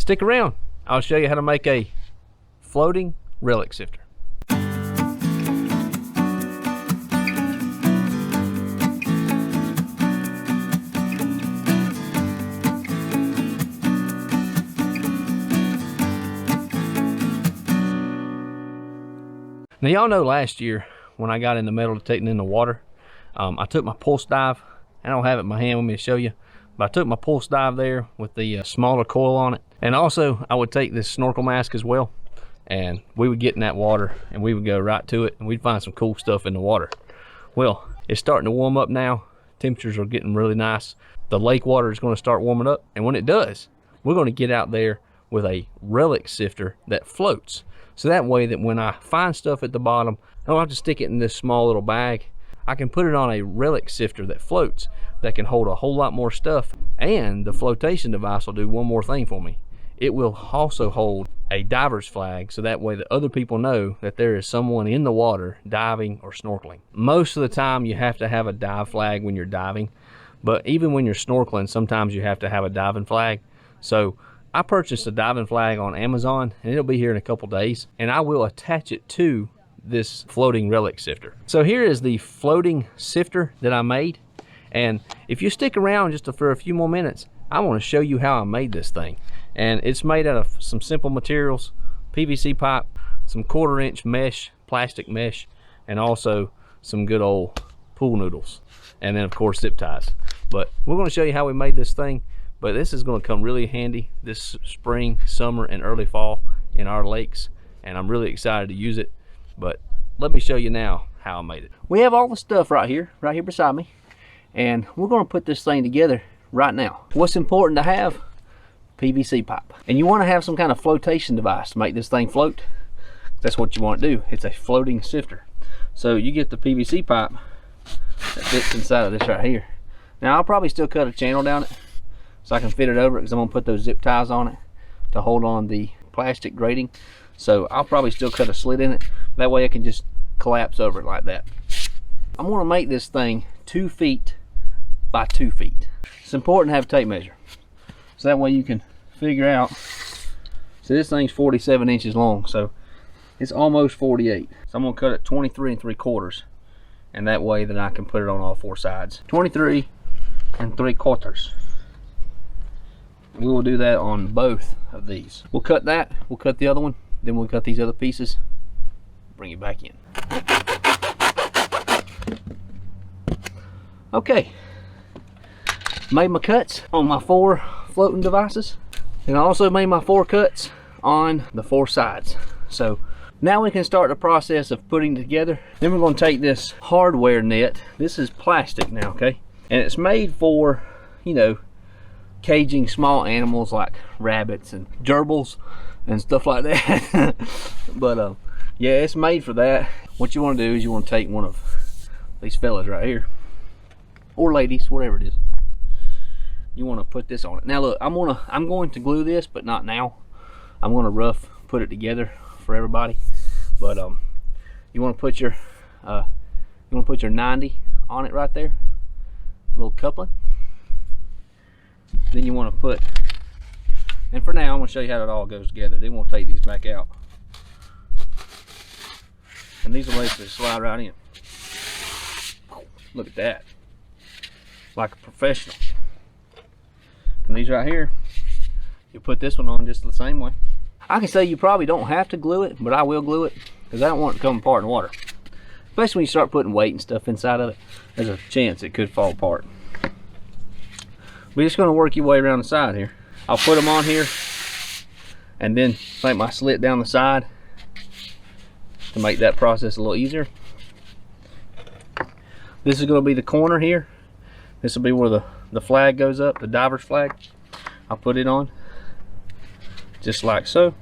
Stick around. I'll show you how to make a floating relic sifter. Now y'all know last year when I got into metal detecting in the water, I took my pulse dive. I don't have it in my hand with me to show you, but I took my pulse dive there with the smaller coil on it. And also I would take this snorkel mask as well, and we would get in that water and we would go right to it and we'd find some cool stuff in the water. Well, it's starting to warm up now. Temperatures are getting really nice. The lake water is going to start warming up, and when it does, we're going to get out there with a relic sifter that floats. So that way that when I find stuff at the bottom, I don't have to stick it in this small little bag. I can put it on a relic sifter that floats, that can hold a whole lot more stuff. And the flotation device will do one more thing for me. It will also hold a diver's flag, so that way that other people know that there is someone in the water diving or snorkeling. Most of the time you have to have a dive flag when you're diving, but even when you're snorkeling, sometimes you have to have a diving flag. So I purchased a diving flag on Amazon, and it'll be here in a couple days, and I will attach it to this floating relic sifter. So here is the floating sifter that I made, and if you stick around just for a few more minutes, I want to show you how I made this thing. And it's made out of some simple materials: PVC pipe, some 1/4 inch mesh, plastic mesh, and also some good old pool noodles, and then of course zip ties. But we're going to show you how we made this thing. But this is going to come really handy this spring, summer, and early fall in our lakes, and I'm really excited to use it. But let me show you now how I made it. We have all the stuff right here beside me, and we're going to put this thing together right now. What's important to have? PVC pipe. And you want to have some kind of flotation device to make this thing float. That's what you want to do. It's a floating sifter. So you get the PVC pipe that fits inside of this right here. Now I'll probably still cut a channel down it so I can fit it over it, because I'm going to put those zip ties on it to hold on the plastic grating. So I'll probably still cut a slit in it. That way I can just collapse over it like that. I'm going to make this thing 2 feet by 2 feet. It's important to have a tape measure, so that way you can figure out. So this thing's 47 inches long, so it's almost 48. So I'm going to cut it 23 3/4, and that way that I can put it on all 4 sides. 23 3/4. We will do that on both of these. We'll cut that, we'll cut the other one, then we'll cut these other pieces, bring it back in. Okay, made my cuts on my 4 floating devices, and I also made my 4 cuts on the 4 sides. So now we can start the process of putting it together. Then we're going to take this hardware net. This is plastic now, okay, and it's made for, you know, caging small animals like rabbits and gerbils and stuff like that. But yeah, it's made for that. What you want to do is you want to take one of these fellas right here, or ladies, whatever it is. You want to put this on it. Now look, I'm going to glue this, but not now. I'm going to rough put it together for everybody. But you want to put your 90 on it right there, a little coupling. Then you want to put, and for now I'm going to show you how it all goes together. Then we'll take these back out, and these will basically slide right in. Look at that, like a professional. And these right here, you put this one on just the same way. I can say you probably don't have to glue it, but I will glue it because I don't want it to come apart in water. Especially when you start putting weight and stuff inside of it, there's a chance it could fall apart. We're just going to work your way around the side here. I'll put them on here and then make my slit down the side to make that process a little easier. This is going to be the corner here. This will be where the flag goes up, the diver's flag. I'll put it on just like so.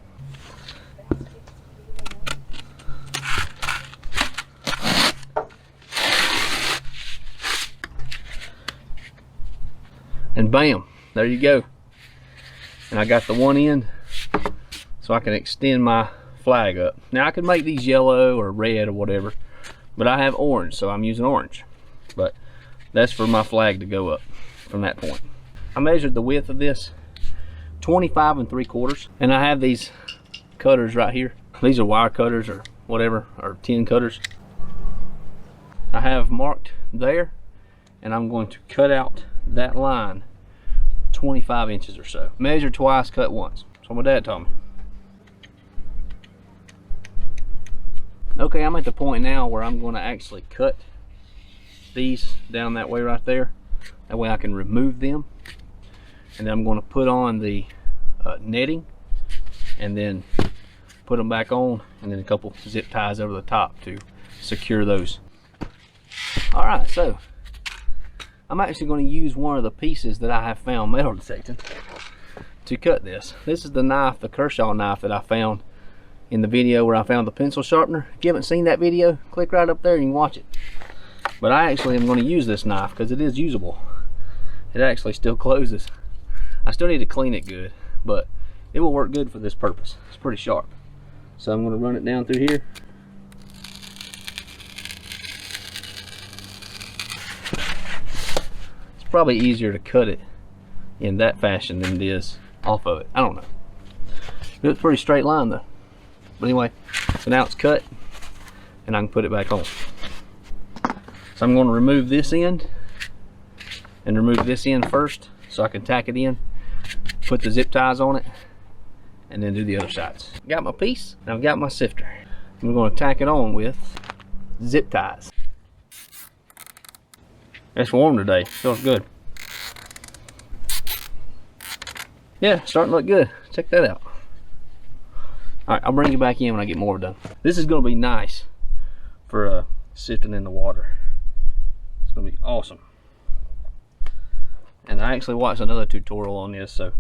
And bam, there you go. And I got the one end so I can extend my flag up. Now I could make these yellow or red or whatever, but I have orange, so I'm using orange. But that's for my flag to go up from that point. I measured the width of this 25 3/4. And I have these cutters right here. These are wire cutters or whatever, or tin cutters. I have marked there, and I'm going to cut out that line 25 inches or so. Measure twice, cut once. That's what my dad taught me. Okay, I'm at the point now where I'm going to actually cut these down that way right there. That way I can remove them. And then I'm going to put on the netting and then put them back on, and then a couple zip ties over the top to secure those. All right, so I'm actually going to use one of the pieces that I have found metal detecting to cut this. This is the knife, the Kershaw knife that I found in the video where I found the pencil sharpener. If you haven't seen that video, click right up there and you can watch it. But I actually am going to use this knife because it is usable. It actually still closes. I still need to clean it good, but it will work good for this purpose. It's pretty sharp. So I'm going to run it down through here. It's probably easier to cut it in that fashion than it is off of it. I don't know. It's a pretty straight line though. But anyway, so now it's cut and I can put it back on. So I'm going to remove this end and remove this end first so I can tack it in, put the zip ties on it, and then do the other sides. Got my piece and I've got my sifter. I'm going to tack it on with zip ties. It's warm today, feels good. Yeah, starting to look good. Check that out. All right, I'll bring you back in when I get more done. This is going to be nice for sifting in the water. It's going to be awesome. And I actually watched another tutorial on this, so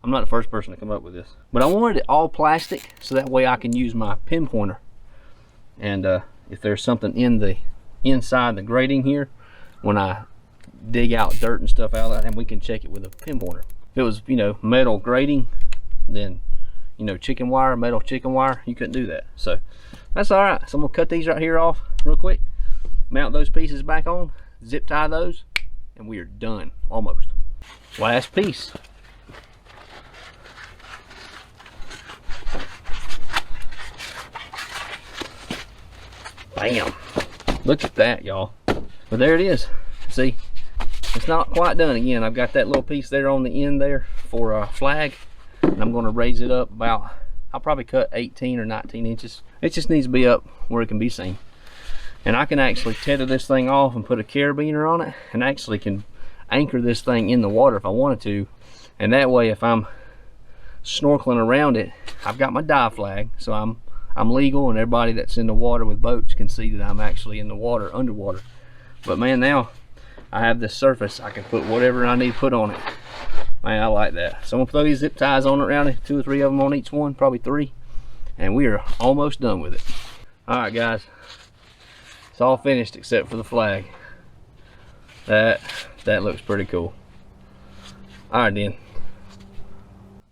I'm not the first person to come up with this. But I wanted it all plastic so that way I can use my pinpointer. And if there's something in the inside the grating here, when I dig out dirt and stuff out of that, and we can check it with a pinpointer. If it was, you know, metal grating, then, you know, chicken wire, metal chicken wire, you couldn't do that. So that's all right. So I'm gonna cut these right here off real quick, mount those pieces back on, zip tie those, and we are done, almost. Last piece. Bam. Look at that, y'all. But there it is. See, it's not quite done. Again, I've got that little piece there on the end there for a flag, and I'm going to raise it up about, I'll probably cut 18 or 19 inches. It just needs to be up where it can be seen. And I can actually tether this thing off and put a carabiner on it, and actually can anchor this thing in the water if I wanted to. And that way, if I'm snorkeling around it, I've got my dive flag, so I'm legal, and everybody that's in the water with boats can see that I'm actually in the water, underwater. But man, now I have this surface, I can put whatever I need put on it. Man, I like that. So I'm gonna throw these zip ties on it around it, 2 or 3 of them on each one, probably 3, and we are almost done with it. All right, guys, it's all finished except for the flag. That looks pretty cool. All right, then.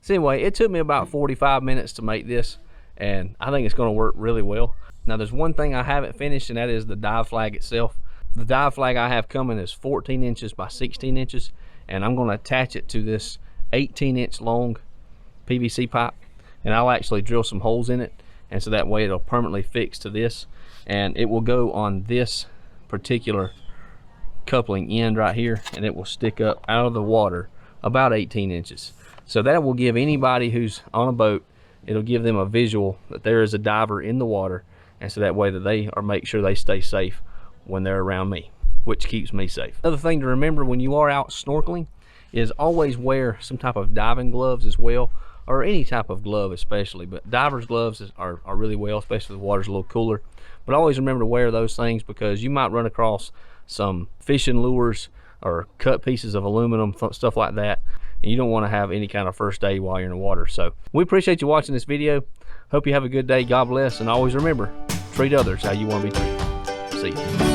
So anyway, it took me about 45 minutes to make this, and I think it's going to work really well. Now, there's one thing I haven't finished, and that is the dive flag itself. The dive flag I have coming is 14 inches by 16 inches, and I'm going to attach it to this 18-inch long PVC pipe, and I'll actually drill some holes in it, and so that way it'll permanently fix to this, and it will go on this particular coupling end right here, and it will stick up out of the water about 18 inches. So that will give anybody who's on a boat, it'll give them a visual that there is a diver in the water, and so that way that they or make sure they stay safe when they're around me, which keeps me safe. Another thing to remember when you are out snorkeling is always wear some type of diving gloves as well, or any type of glove especially, but divers gloves are really well, especially if the water's a little cooler. But always remember to wear those things, because you might run across some fishing lures or cut pieces of aluminum, stuff like that, and you don't want to have any kind of first aid while you're in the water. So we appreciate you watching this video. Hope you have a good day. God bless, and always remember, treat others how you want to be treated. See you.